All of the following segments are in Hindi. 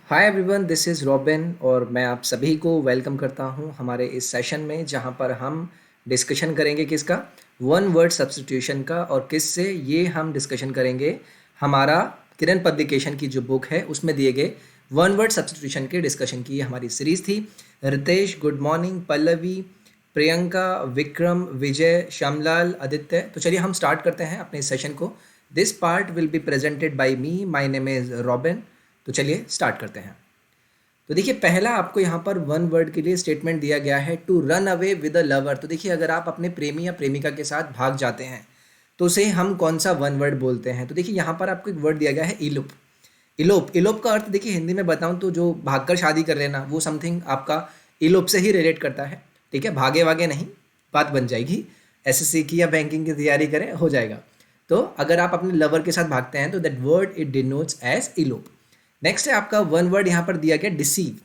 Hi everyone, this is robin और मैं आप सभी को वेलकम करता हूं हमारे इस सेशन में जहां पर हम डिस्कशन करेंगे किसका वन वर्ड सब्स्टिट्यूशन का। और किससे ये हम डिस्कशन करेंगे, हमारा किरण पब्लिकेशन की जो बुक है उसमें दिए गए वन वर्ड सब्स्टिट्यूशन के डिस्कशन की हमारी सीरीज़ थी। रितेश, गुड मॉर्निंग, पल्लवी, प्रियंका, विक्रम, विजय, श्यामलाल, आदित्य। तो चलिए हम स्टार्ट करते हैं अपने सेशन को। This part will be presented by me, my name is robin. तो चलिए स्टार्ट करते हैं। तो देखिए, पहला आपको यहाँ पर वन वर्ड के लिए स्टेटमेंट दिया गया है, to run away with a lover. तो देखिए, अगर आप अपने प्रेमी या प्रेमिका के साथ भाग जाते हैं तो उसे हम कौन सा वन वर्ड बोलते हैं। तो देखिए, यहाँ पर आपको एक वर्ड दिया गया है, इलोप। इलोप इलोप का अर्थ देखिए हिंदी में बताऊं तो जो भागकर शादी कर लेना, वो समथिंग आपका इलोप से ही रिलेट करता है। ठीक है, भागे वागे नहीं, बात बन जाएगी। एसएससी की या बैंकिंग की तैयारी करें, हो जाएगा। तो अगर आप अपने लवर के साथ भागते हैं तो that word it denotes as elope. Next है आपका वन वर्ड यहाँ पर दिया गया, डिसीव।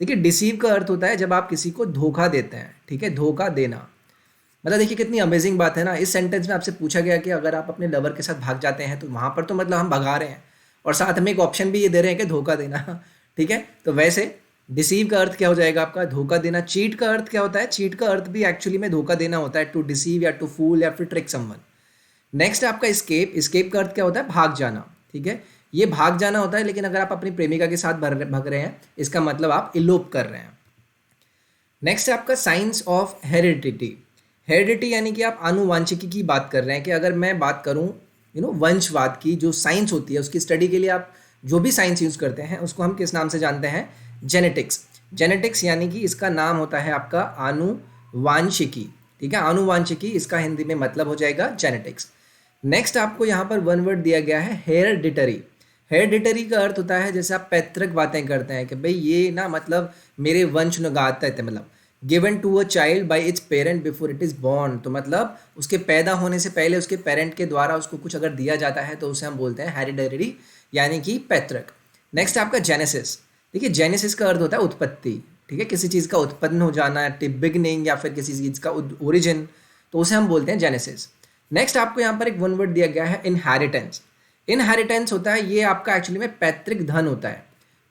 देखिए, डिसीव का अर्थ होता है जब आप किसी को धोखा देते हैं। ठीक है, धोखा देना मतलब देखिए कितनी अमेजिंग बात है ना। इस सेंटेंस में आपसे पूछा गया कि अगर आप अपने लवर के साथ भाग जाते हैं तो वहां पर तो मतलब हम भगा रहे हैं और साथ में एक ऑप्शन भी ये दे रहे हैं कि धोखा देना। ठीक है, तो वैसे डिसीव का अर्थ क्या हो जाएगा आपका, धोखा देना। चीट का अर्थ क्या होता है, चीट का अर्थ भी एक्चुअली में धोखा देना होता है, टू डिसीव या टू फूल या फिर ट्रिक समवन। नेक्स्ट आपका स्केप। स्केप का अर्थ क्या होता है, भाग जाना। ठीक है, ये भाग जाना होता है, लेकिन अगर आप अपनी प्रेमिका के साथ भाग रहे हैं, इसका मतलब आप इलोप कर रहे हैं। नेक्स्ट है आपका साइंस ऑफ हेरिडिटी। हेरिडिटी यानी कि आप आनुवांशिकी की बात कर रहे हैं कि अगर मैं बात करूं वंशवाद की जो साइंस होती है, उसकी स्टडी के लिए आप जो भी साइंस यूज़ करते हैं उसको हम किस नाम से जानते हैं, जेनेटिक्स। जेनेटिक्स यानी कि इसका नाम होता है आपका आनुवांशिकी। ठीक है, आनुवांशिकी इसका हिंदी में मतलब हो जाएगा जेनेटिक्स। नेक्स्ट आपको यहाँ पर वन वर्ड दिया गया है, हेरिडिटरी। हेरिडिटरी का अर्थ होता है जैसे आप पैतृक बातें करते हैं कि भाई ये ना मतलब मेरे वंश नुगाता है, मतलब given to a child by its parent before it is born. तो मतलब उसके पैदा होने से पहले उसके पेरेंट के द्वारा उसको कुछ अगर दिया जाता है तो उसे हम बोलते हैं हेरिडिटरी, यानी कि पैतृक। नेक्स्ट आपका जेनेसिस। देखिए, जेनेसिस का अर्थ होता है उत्पत्ति। ठीक है, किसी चीज़ का उत्पन्न हो जाना, बिगनिंग, या फिर किसी चीज़ का ओरिजिन, तो उसे हम बोलते हैं जेनेसिस। नेक्स्ट आपको यहाँ पर एक वन वर्ड दिया गया है, इनहेरिटेंस। इनहेरिटेंस होता है, ये आपका एक्चुअली में पैतृक धन होता है।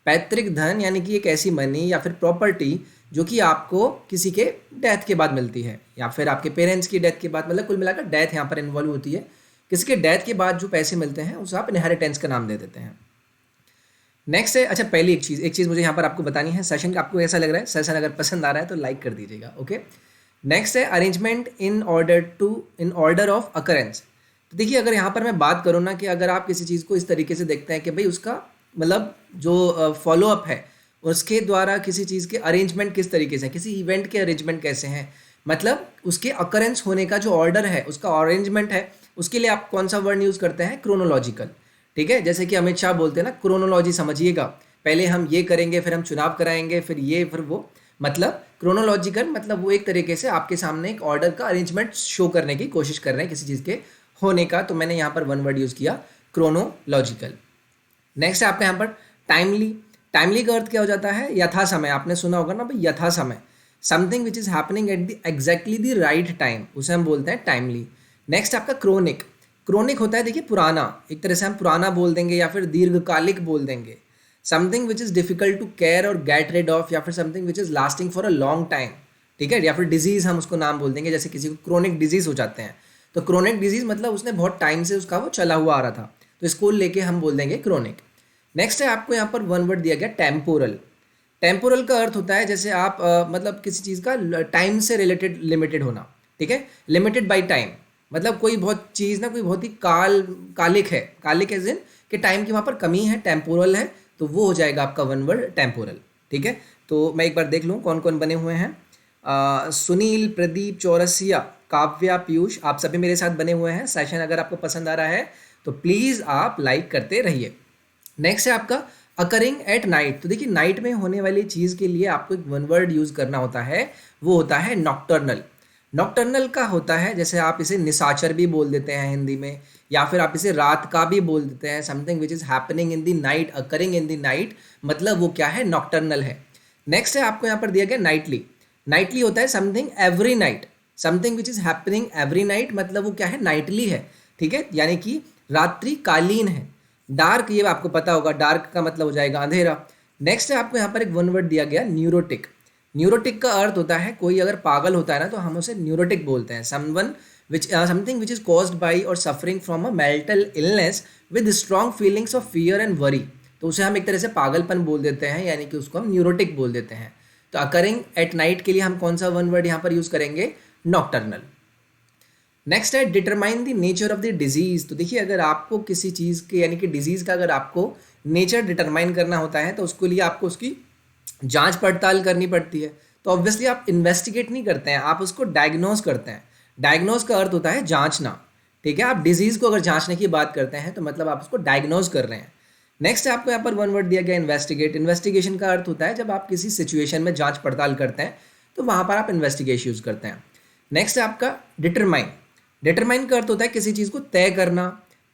पैतृक धन यानी कि एक ऐसी मनी या फिर प्रॉपर्टी जो कि आपको किसी के डेथ के बाद मिलती है, या फिर आपके पेरेंट्स की डेथ के बाद, मतलब कुल मिलाकर डेथ यहाँ पर इन्वॉल्व होती है। किसी के डेथ के बाद जो पैसे मिलते हैं उसे आप इनहेरिटेंस का नाम दे देते हैं। नेक्स्ट है, अच्छा पहली एक चीज़ मुझे यहाँ पर आपको बतानी है। सेशन आपको ऐसा लग रहा है, सेशन अगर पसंद आ रहा है तो लाइक कर दीजिएगा। ओके, नेक्स्ट है arrangement in order of occurrence. तो देखिए, अगर यहाँ पर मैं बात करूँ ना कि अगर आप किसी चीज़ को इस तरीके से देखते हैं कि भाई उसका मतलब जो फॉलोअप है उसके द्वारा किसी चीज़ के अरेंजमेंट किस तरीके से, किसी इवेंट के अरेंजमेंट कैसे हैं, मतलब उसके अकरेंस होने का जो ऑर्डर है, उसका अरेंजमेंट है, उसके लिए आप कौन सा वर्ड यूज़ करते हैं, क्रोनोलॉजिकल। ठीक है, जैसे कि अमित शाह बोलते हैं ना, क्रोनोलॉजी समझिएगा, पहले हम ये करेंगे, फिर हम चुनाव कराएंगे, फिर ये फिर वो। मतलब क्रोनोलॉजिकल मतलब वो एक तरीके से आपके सामने एक ऑर्डर का अरेंजमेंट शो करने की कोशिश कर रहे हैं किसी चीज़ के होने का। तो मैंने यहाँ पर वन वर्ड यूज़ किया, क्रोनोलॉजिकल। नेक्स्ट है आपका यहाँ पर टाइमली। टाइमली का अर्थ क्या हो जाता है, यथा समय। आपने सुना होगा ना भाई, यथा समय, something which is happening at the exactly the right time, उसे हम बोलते हैं टाइमली। नेक्स्ट आपका क्रोनिक। क्रोनिक होता है देखिए पुराना, एक तरह से हम पुराना बोल देंगे या फिर दीर्घकालिक बोल देंगे। Something which is difficult to care और गेट रेड ऑफ, या फिर something which is lasting for a long time. ठीक है, या फिर डिजीज हम उसको नाम बोल देंगे, जैसे किसी को क्रोनिक डिजीज हो जाते हैं तो क्रोनिक डिजीज मतलब उसने बहुत टाइम से उसका वो चला हुआ आ रहा था, तो इसको लेके हम बोल देंगे क्रोनिक। नेक्स्ट है आपको यहाँ पर वन वर्ड दिया गया, टेम्पोरल। टेम्पोरल का अर्थ होता है जैसे आप मतलब किसी चीज़ का टाइम से रिलेटेड लिमिटेड होना। ठीक है, लिमिटेड बाय टाइम, मतलब कोई बहुत चीज़ ना कोई बहुत ही कालिक है, कालिक एज इन कि टाइम की वहाँ पर कमी है, टेम्पोरल है, तो वो हो जाएगा आपका वन वर्ड टेम्पोरल। ठीक है, तो मैं एक बार देख लूँ कौन कौन बने हुए हैं। सुनील, प्रदीप, चौरसिया, काव्या, पीयूष, आप सभी मेरे साथ बने हुए हैं। सेशन अगर आपको पसंद आ रहा है तो प्लीज़ आप लाइक करते रहिए। नेक्स्ट है आपका अकरिंग एट नाइट। तो देखिए, नाइट में होने वाली चीज़ के लिए आपको एक वन वर्ड यूज़ करना होता है, वो होता है नॉक्टर्नल। नॉक्टर्नल का होता है जैसे आप इसे निशाचर भी बोल देते हैं हिंदी में, या फिर आप इसे रात का भी बोल देते हैं, something which is happening in the night, occurring in the night, मतलब वो क्या है, नॉक्टर्नल है। नेक्स्ट है आपको यहाँ पर दिया गया नाइटली। नाइटली होता है something every night, something which is happening every night, मतलब वो क्या है, नाइटली है। ठीक है, यानी कि रात्रि कालीन है। डार्क, ये आपको पता होगा, डार्क का मतलब हो जाएगा अंधेरा। नेक्स्ट है आपको यहाँ पर एक वन वर्ड दिया गया न्यूरोटिक। न्यूरोटिक का अर्थ होता है कोई अगर पागल होता है ना तो हम उसे न्यूरोटिक बोलते हैं। Something which is caused by और suffering from a mental illness with strong feelings of fear and worry, तो उसे हम एक तरह से पागलपन बोल देते हैं, यानी कि उसको हम न्यूरोटिक बोल देते हैं। तो अकरिंग एट नाइट के लिए हम कौन सा वन वर्ड यहाँ पर यूज करेंगे? नॉक्टर्नल। नेक्स्ट है determine the nature of the disease. तो देखिए अगर आपको किसी चीज़ के यानी कि डिजीज़ का अगर आपको नेचर डिटरमाइन करना होता है तो उसके लिए आपको उसकी जांच पड़ताल करनी पड़ती है। तो ऑब्वियसली आप इन्वेस्टिगेट नहीं करते हैं, आप उसको डायग्नोज करते हैं। डायग्नोज का अर्थ होता है जांचना, ठीक है। आप डिजीज़ को अगर जांचने की बात करते हैं तो मतलब आप उसको डायग्नोज कर रहे हैं। नेक्स्ट आपको यहाँ पर वन वर्ड दिया गया इन्वेस्टिगेट। इन्वेस्टिगेशन का अर्थ होता है जब आप किसी सिचुएशन में जांच पड़ताल करते हैं तो वहाँ पर आप इन्वेस्टिगेशन यूज़ करते हैं। नेक्स्ट है आपका डिटरमाइन। डिटरमाइन का अर्थ होता है किसी चीज़ को तय करना,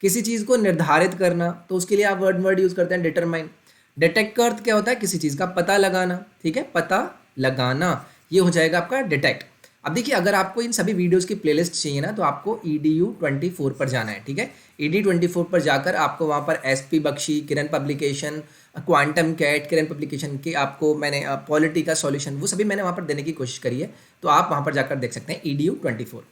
किसी चीज़ को निर्धारित करना, तो उसके लिए आप वर्ड यूज़ करते हैं डिटरमाइन। डिटेक्ट का अर्थ क्या होता है? किसी चीज़ का पता लगाना, ठीक है, पता लगाना, ये हो जाएगा आपका डिटेक्ट। अब देखिए अगर आपको इन सभी वीडियोस की प्लेलिस्ट चाहिए ना तो आपको EDU24 पर जाना है, ठीक है। EDU24 पर जाकर आपको वहाँ पर SP बख्शी, किरण पब्लिकेशन, क्वांटम कैट, किरण पब्लिकेशन के आपको मैंने पॉलिटी का सॉल्यूशन वो सभी मैंने वहाँ पर देने की कोशिश करी है, तो आप वहाँ पर जाकर देख सकते हैं EDU24।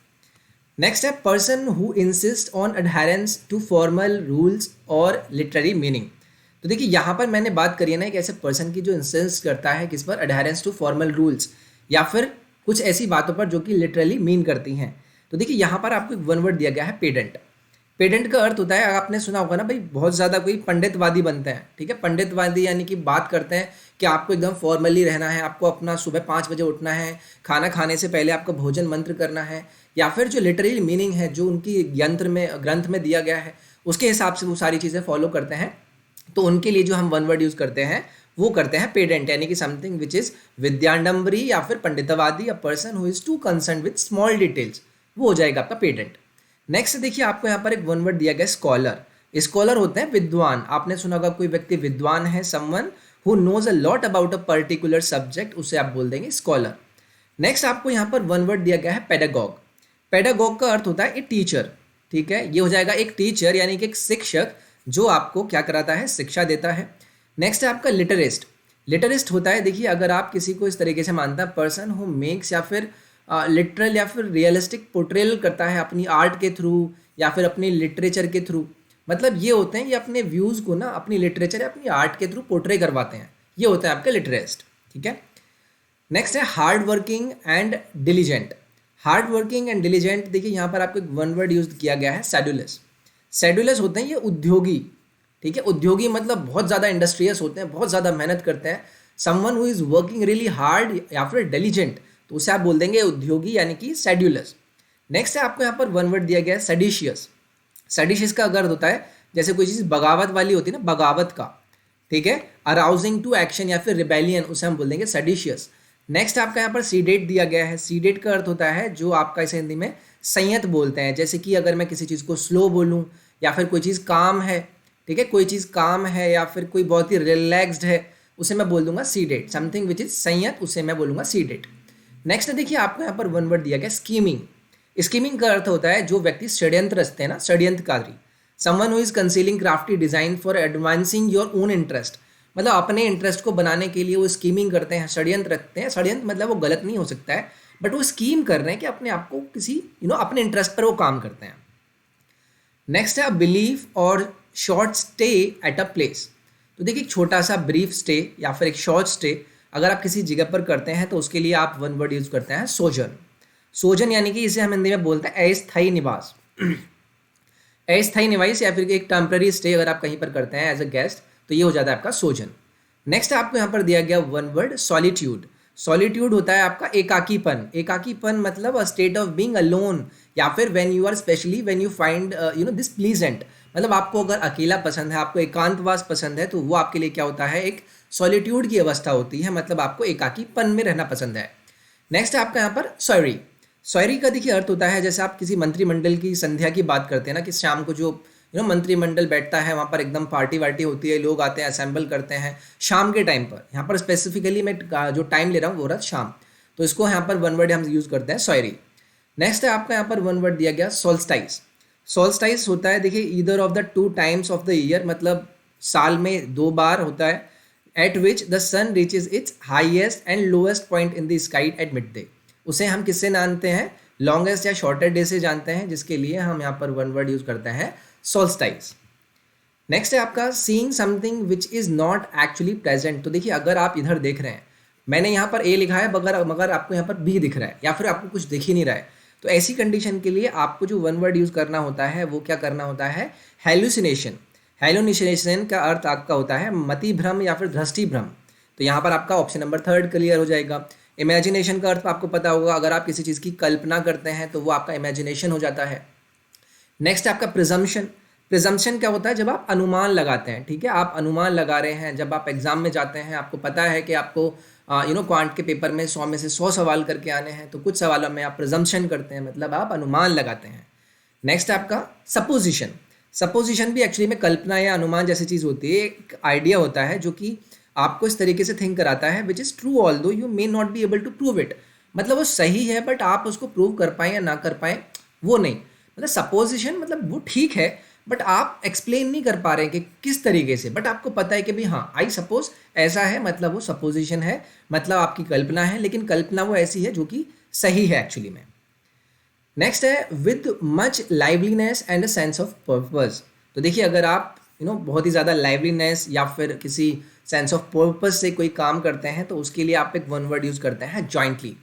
नेक्स्ट है person who insist on adherence to formal rules और लिटरेरी मीनिंग। तो देखिए यहाँ पर मैंने बात करी है ना एक ऐसे पर्सन की जो इंसिस्ट करता है किस पर? अडहेरेंस टू फॉर्मल रूल्स या फिर कुछ ऐसी बातों पर जो कि लिटरली मीन करती हैं। तो देखिए यहाँ पर आपको एक वन वर्ड दिया गया है पेडेंट। पेडेंट का अर्थ होता है, आपने सुना होगा ना भाई, बहुत ज़्यादा कोई पंडितवादी बनते हैं, ठीक है। पंडितवादी यानी कि बात करते हैं कि आपको एकदम फॉर्मली रहना है, आपको अपना सुबह 5 बजे उठना है, खाना खाने से पहले आपको भोजन मंत्र करना है, या फिर जो लिटरली मीनिंग है जो उनकी ग्रंथ में दिया गया है उसके हिसाब से वो सारी चीज़ें फॉलो करते हैं। तो उनके लिए जो हम वन वर्ड यूज़ करते हैं वो करते हैं पेडेंट, यानी कि समथिंग विच इज़ विद्याडंबरी या फिर पंडितवादी, a person who is too concern with small details, वो हो जाएगा आपका पेडेंट। नेक्स्ट देखिए आपको यहाँ पर एक वन वर्ड दिया गया स्कॉलर। स्कॉलर होते हैं विद्वान। आपने सुना होगा कोई व्यक्ति विद्वान है, someone who knows a lot about a particular subject, उसे आप बोल देंगे स्कॉलर। नेक्स्ट आपको यहाँ पर वन वर्ड दिया गया है पेडागॉग। पेडागॉग का अर्थ होता है ए टीचर, ठीक है, ये हो जाएगा एक टीचर यानी कि एक शिक्षक जो आपको क्या कराता है? शिक्षा देता है। नेक्स्ट है आपका लिटरिस्ट। लिटरिस्ट होता है, देखिए अगर आप किसी को इस तरीके से मानता है, पर्सन हु मेक्स या फिर लिटरल या फिर रियलिस्टिक पोर्ट्रेल करता है अपनी आर्ट के थ्रू या फिर अपनी लिटरेचर के थ्रू, मतलब ये होते हैं ये अपने व्यूज़ को ना अपनी लिटरेचर या अपनी आर्ट के थ्रू पोर्ट्रे करवाते हैं, ये होता है आपका लिटरिस्ट, ठीक है। नेक्स्ट है hard working and diligent. Hard working and diligent, देखिए यहाँ पर आपको एक वन वर्ड यूज किया गया है सेडुलस। सेडुलस होते हैं ये उद्योगी, ठीक है। उद्योगी मतलब बहुत ज़्यादा इंडस्ट्रियस होते हैं, बहुत ज़्यादा मेहनत करते हैं। Someone who is working really hard या फिर डिलीजेंट, तो उसे आप बोल देंगे उद्योगी यानी कि सेड्यूलस। नेक्स्ट है आपको यहाँ पर वन वर्ड दिया गया है सेडिशियस। सेडिशियस का अर्थ होता है जैसे कोई चीज़ बगावत वाली होती है ना, बगावत का, ठीक है, अराउजिंग टू एक्शन या फिर रिबेलियन, उसे हम बोल देंगे सेडिशियस। नेक्स्ट आपका यहाँ पर सीडेट दिया गया है। सीडेट का अर्थ होता है जो आपका इसे हिंदी में संयत बोलते हैं, जैसे कि अगर मैं किसी चीज़ को स्लो बोलूँ या फिर कोई चीज़ काम है, ठीक है, कोई चीज़ काम है या फिर कोई बहुत ही रिलैक्स्ड है, उसे मैं बोल दूंगा सीडेट। समथिंग विच इज संयत, उसे मैं बोलूँगा सीडेट। नेक्स्ट देखिए आपको यहाँ पर वन वर्ड दिया गया स्कीमिंग। स्कीमिंग का अर्थ होता है जो व्यक्ति षड्यंत्र रचते हैं ना, षड्यंत्रकारी। Someone who is concealing crafty design for advancing your own interest, मतलब अपने इंटरेस्ट को बनाने के लिए वो स्कीमिंग करते हैं, षड्यंत्र रखते हैं। षड्यंत्र मतलब वो गलत नहीं हो सकता है, बट वो स्कीम कर रहे हैं कि अपने आप को किसी अपने इंटरेस्ट पर वो काम करते हैं। नेक्स्ट है बिलीफ और short stay at a place. तो देखिए एक छोटा सा ब्रीफ स्टे या फिर एक शॉर्ट स्टे अगर आप किसी जगह पर करते हैं तो उसके लिए आप वन वर्ड यूज करते हैं सोजन। सोजन यानी कि इसे हम हिंदी में बोलते हैं अस्थायी निवास। अस्थायी निवास या फिर एक टेम्पररी स्टे अगर आप कहीं पर करते हैं एज अ गेस्ट, तो ये हो जाता है आपका सोजन। नेक्स्ट आपको यहाँ पर दिया गया वन वर्ड सॉलिट्यूड। सॉलिट्यूड होता है आपका एकाकीपन। एकाकीपन मतलब a state of being alone या फिर when you are specially when you find this pleasant, मतलब आपको अगर अकेला पसंद है, आपको एकांतवास पसंद है, तो वो आपके लिए क्या होता है? एक सॉलिट्यूड की अवस्था होती है, मतलब आपको एकाकीपन में रहना पसंद है। नेक्स्ट आपका यहाँ पर सॉरी। सॉरी का देखिए अर्थ होता है जैसे आप किसी मंत्रिमंडल की संध्या की बात करते हैं ना, कि शाम को जो मंत्रिमंडल बैठता है वहाँ पर एकदम पार्टी वार्टी होती है, लोग आते हैं, असेंबल करते हैं शाम के टाइम पर। यहाँ पर स्पेसिफिकली मैं जो टाइम ले रहा हूँ वो रहा शाम, तो इसको यहाँ पर वन वर्ड हम यूज़ करते हैं सॉरी। नेक्स्ट है आपका यहाँ पर वन वर्ड दिया गया सोल्स्टाइस। सोल्स्टाइस होता है देखिए either of the 2 times of the year, मतलब साल में 2 बार होता है, at which the sun reaches its highest and lowest point in the sky at mid day. उसे हम किससे जानते हैं? लॉन्गेस्ट या शॉर्टेस्ट डे से जानते हैं, जिसके लिए हम यहाँ पर वन वर्ड यूज करते हैं, सोल्स्टाइस। नेक्स्ट है आपका seeing something which is not actually present. तो देखिए, अगर आप इधर देख रहे हैं, मैंने यहाँ पर ए लिखा है मगर आपको यहाँ पर बी दिख रहा है या फिर आपको कुछ दिख ही नहीं रहा है, तो ऐसी कंडीशन के लिए आपको जो वन वर्ड यूज करना होता है वो क्या करना होता है? हेलुसिनेशन। हेलुसिनेशन का अर्थ आपका होता है मति भ्रम या फिर दृष्टि भ्रम। तो यहाँ पर आपका ऑप्शन नंबर 3 क्लियर हो जाएगा। इमेजिनेशन का अर्थ आपको पता होगा, अगर आप किसी चीज़ की कल्पना करते हैं तो वो आपका इमेजिनेशन हो जाता है। नेक्स्ट आपका प्रिजम्पशन। प्रिजम्पशन क्या होता है? जब आप अनुमान लगाते हैं, ठीक है, आप अनुमान लगा रहे हैं, जब आप एग्जाम में जाते हैं, आपको पता है कि आपको क्वांट के पेपर में 100 में से 100 सवाल करके आने हैं, तो कुछ सवालों में आप प्रिजम्पशन करते हैं, मतलब आप अनुमान लगाते हैं। नेक्स्ट आपका सपोजिशन। सपोजिशन भी एक्चुअली में कल्पना या अनुमान जैसी चीज़ होती है, एक आइडिया होता है जो कि आपको इस तरीके से थिंक कराता है which is true although you may not be able to prove it. मतलब वो सही है बट आप उसको प्रूव कर पाएँ या ना कर पाएँ वो नहीं, मतलब सपोजिशन मतलब वो ठीक है बट आप एक्सप्लेन नहीं कर पा रहे हैं कि किस तरीके से, बट आपको पता है कि भाई हाँ आई सपोज ऐसा है, मतलब वो सपोजिशन है, मतलब आपकी कल्पना है, लेकिन कल्पना वो ऐसी है जो कि सही है एक्चुअली में। नेक्स्ट है with much liveliness and a sense of purpose. तो देखिए, अगर आप बहुत ही ज़्यादा लाइवलीनेस या फिर किसी सेंस ऑफ पर्पस से कोई काम करते हैं तो उसके लिए आप एक वन वर्ड यूज़ करते हैं, जॉइंटली।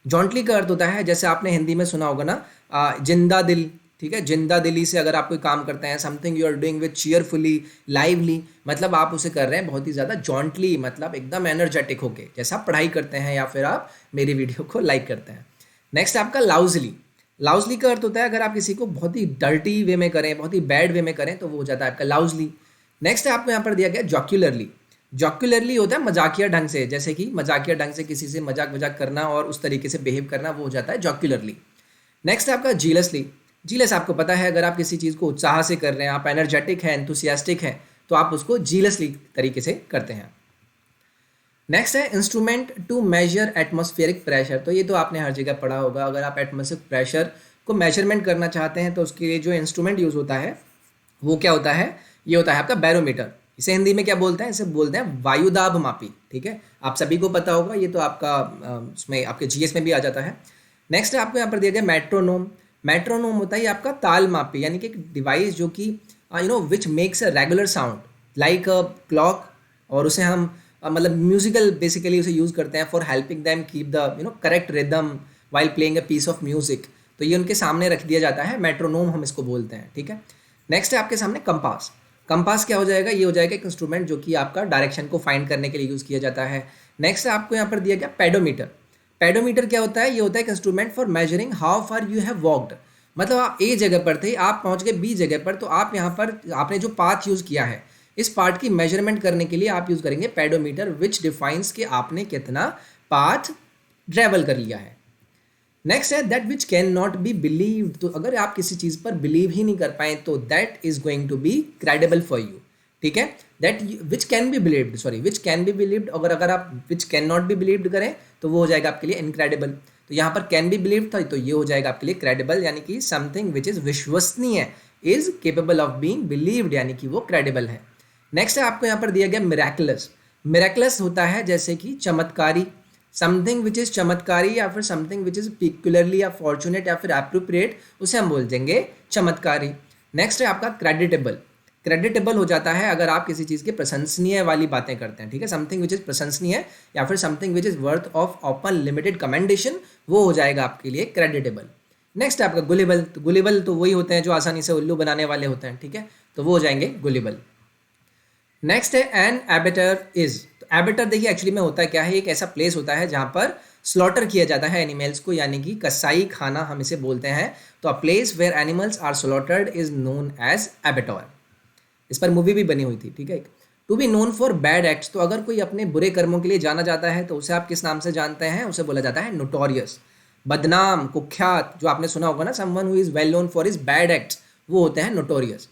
जॉइंटली का अर्थ होता है, जैसे आपने हिंदी में सुना होगा ना, जिंदा दिल, ठीक है, जिंदा दिली से अगर आप कोई काम करते हैं, something you are doing with cheerfully, lively, मतलब आप उसे कर रहे हैं बहुत ही ज़्यादा जॉइंटली, मतलब एकदम एनर्जेटिक होके, जैसा आप पढ़ाई करते हैं या फिर आप मेरी वीडियो को लाइक करते हैं। नेक्स्ट आपका लाउजली। लाउजली का अर्थ होता है अगर आप किसी को बहुत ही डर्टी वे में करें, बहुत ही बैड वे में करें, तो वो हो जाता है आपका लाउजली। नेक्स्ट आपको यहाँ पर दिया गया जॉक्यूलरली। जॉक्यूलरली होता है मजाकिया ढंग से, जैसे कि मजाकिया ढंग से किसी से मजाक करना और उस तरीके से बिहेव करना, वो हो जाता है जॉक्यूलरली। नेक्स्ट आपका जीलसली। जीलस आपको पता है, अगर आप किसी चीज़ को उत्साह से कर रहे हैं, आप एनर्जेटिक हैं, एंथुसियास्टिक हैं, तो आप उसको जीलसली तरीके से करते हैं। नेक्स्ट है instrument to measure atmospheric pressure. तो ये तो आपने हर जगह पढ़ा होगा, अगर आप एटमॉस्फेरिक प्रेशर को मेजरमेंट करना चाहते हैं तो उसके लिए जो इंस्ट्रूमेंट यूज़ होता है वो क्या होता है? ये होता है आपका बैरोमीटर। इसे हिंदी में क्या बोलते हैं? इसे बोलते हैं वायुदाब मापी, ठीक है, आप सभी को पता होगा, ये तो आपका उसमें आपके जीएस में भी आ जाता है। नेक्स्ट आपको यहाँ पर दिया गया मेट्रोनोम। मेट्रोनोम होता है आपका ताल मापी, यानी कि एक डिवाइस जो कि which makes a regular sound like a clock, और उसे हम मतलब म्यूजिकल बेसिकली उसे यूज़ करते हैं for helping them keep the correct rhythm while playing a piece of music. तो ये उनके सामने रख दिया जाता है, मेट्रोनोम हम इसको बोलते हैं, ठीक है। नेक्स्ट है आपके सामने कंपास। कंपास क्या हो जाएगा? ये हो जाएगा एक इंस्ट्रूमेंट जो कि आपका डायरेक्शन को फाइंड करने के लिए यूज़ किया जाता है। नेक्स्ट आपको यहाँ पर दिया गया पेडोमीटर। पेडोमीटर क्या होता है? ये होता है एक instrument for measuring how far you have walked. मतलब आप ए जगह पर थे, आप पहुँच गए बी जगह पर, तो आप यहाँ पर आपने जो पाथ यूज़ किया है, इस पार्ट की मेजरमेंट करने के लिए आप यूज़ करेंगे पेडोमीटर, विच डिफाइंस कि आपने कितना पाथ ट्रेवल कर लिया है। नेक्स्ट है that which can not be believed. तो अगर आप किसी चीज़ पर बिलीव ही नहीं कर पाए तो that is going to be credible for you, ठीक है। That which can be believed, sorry which can be believed, अगर आप which can not be believed करें तो वो हो जाएगा आपके लिए इनक्रेडिबल। तो यहाँ पर कैन बी बिलीव्ड था तो ये हो जाएगा आपके लिए क्रेडिबल, यानी कि समथिंग विच इज विश्वसनीय is capable of being believed, यानी कि वो क्रेडिबल है। नेक्स्ट है आपको यहाँ पर दिया गया मिराकुलस। मिराकुलस होता है जैसे कि चमत्कारी, समथिंग विच इज चमत्कारी या फिर समथिंग विच इज पिक्युलरली या फॉर्चुनेट या फिर एप्रोप्रिएट, उसे हम बोल देंगे चमत्कारी। नेक्स्ट है आपका क्रेडिटेबल। क्रेडिटेबल हो जाता है अगर आप किसी चीज़ के प्रशंसनीय वाली बातें करते हैं, ठीक है, समथिंग विच इज प्रशंसनीय या फिर something which is worth of open limited commendation, वो हो जाएगा आपके लिए क्रेडिटेबल। नेक्स्ट है आपका गुलेबल। तो गुलेबल तो वही होते हैं जो आसानी से उल्लू बनाने वाले होते हैं, ठीक है, तो वो हो जाएंगे गुलेबल। नेक्स्ट है एन एबेटर इज। तो एबेटर देखिए एक्चुअली में होता है क्या है, एक ऐसा प्लेस होता है जहाँ पर स्लॉटर किया जाता है एनिमल्स को, यानी कि कसाई खाना हम इसे बोलते हैं। तो a place where animals are slaughtered is known as abattoir. इस पर मूवी भी बनी हुई थी, ठीक है। To be known for bad acts. तो अगर कोई अपने बुरे कर्मों के लिए जाना जाता है तो उसे आप किस नाम से जानते हैं? उसे बोला जाता है नोटोरियस, बदनाम, कुख्यात, जो आपने सुना होगा ना, someone who is well known for his bad acts, वो होते हैं notorious.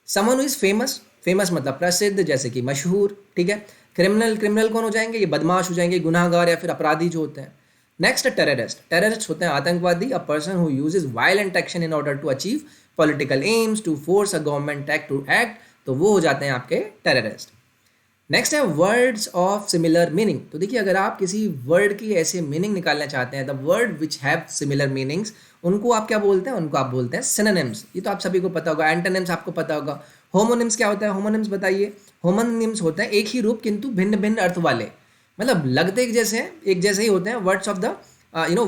Someone who is famous, famous मतलब प्रसिद्ध, जैसे कि मशहूर, ठीक है। क्रिमिनल, क्रिमिनल कौन हो जाएंगे? ये बदमाश हो जाएंगे, गुनाहगार या फिर अपराधी जो होते हैं। Next terrorist. टेररिस्ट होते हैं आतंकवादी, a person who uses violent action in order to achieve political aims, to force a government act to act, तो वो हो जाते हैं आपके टेररिस्ट। नेक्स्ट है वर्ड्स ऑफ सिमिलर मीनिंग। तो देखिए अगर आप किसी वर्ड की ऐसे मीनिंग निकालना चाहते हैं, the word which have similar meanings, उनको आप क्या बोलते हैं? उनको आप बोलते हैं सिनोनिम्स। ये तो आप सभी को पता होगा। एंटोनिम्स आपको पता होगा। होमोनिम्स क्या होता है? होमोनिम्स बताइए। होमोनिम्स होते हैं एक ही रूप किंतु भिन्न भिन्न अर्थ वाले, मतलब लगते एक जैसे हैं, एक जैसे ही होते हैं। Words of the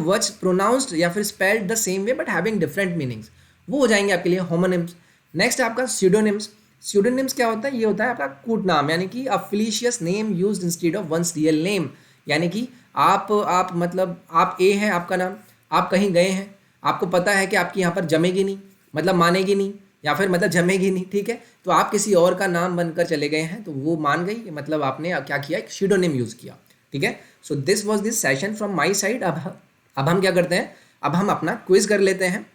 words pronounced या फिर spelled the same way but having different meanings, वो हो जाएंगे आपके लिए होमोनिम्स। नेक्स्ट है आपका स्यूडोनिम्स। स्यूडोनिम्स क्या होता है? ये होता है आपका कूट नाम, यानी कि a fictitious name used instead of one's real name. यानी कि आप मतलब आप ए है आपका नाम, आप कहीं गए हैं, आपको पता है कि आपकी यहाँ पर जमेगी नहीं, मतलब मानेगी नहीं, या फिर मतलब जमेगी नहीं, ठीक है, तो आप किसी और का नाम बनकर चले गए हैं, तो वो मान गई, मतलब आपने क्या किया? एक स्यूडोनिम यूज़ किया, ठीक है। So this was this session from my side. अब हम क्या करते हैं? अब हम अपना क्विज कर लेते हैं।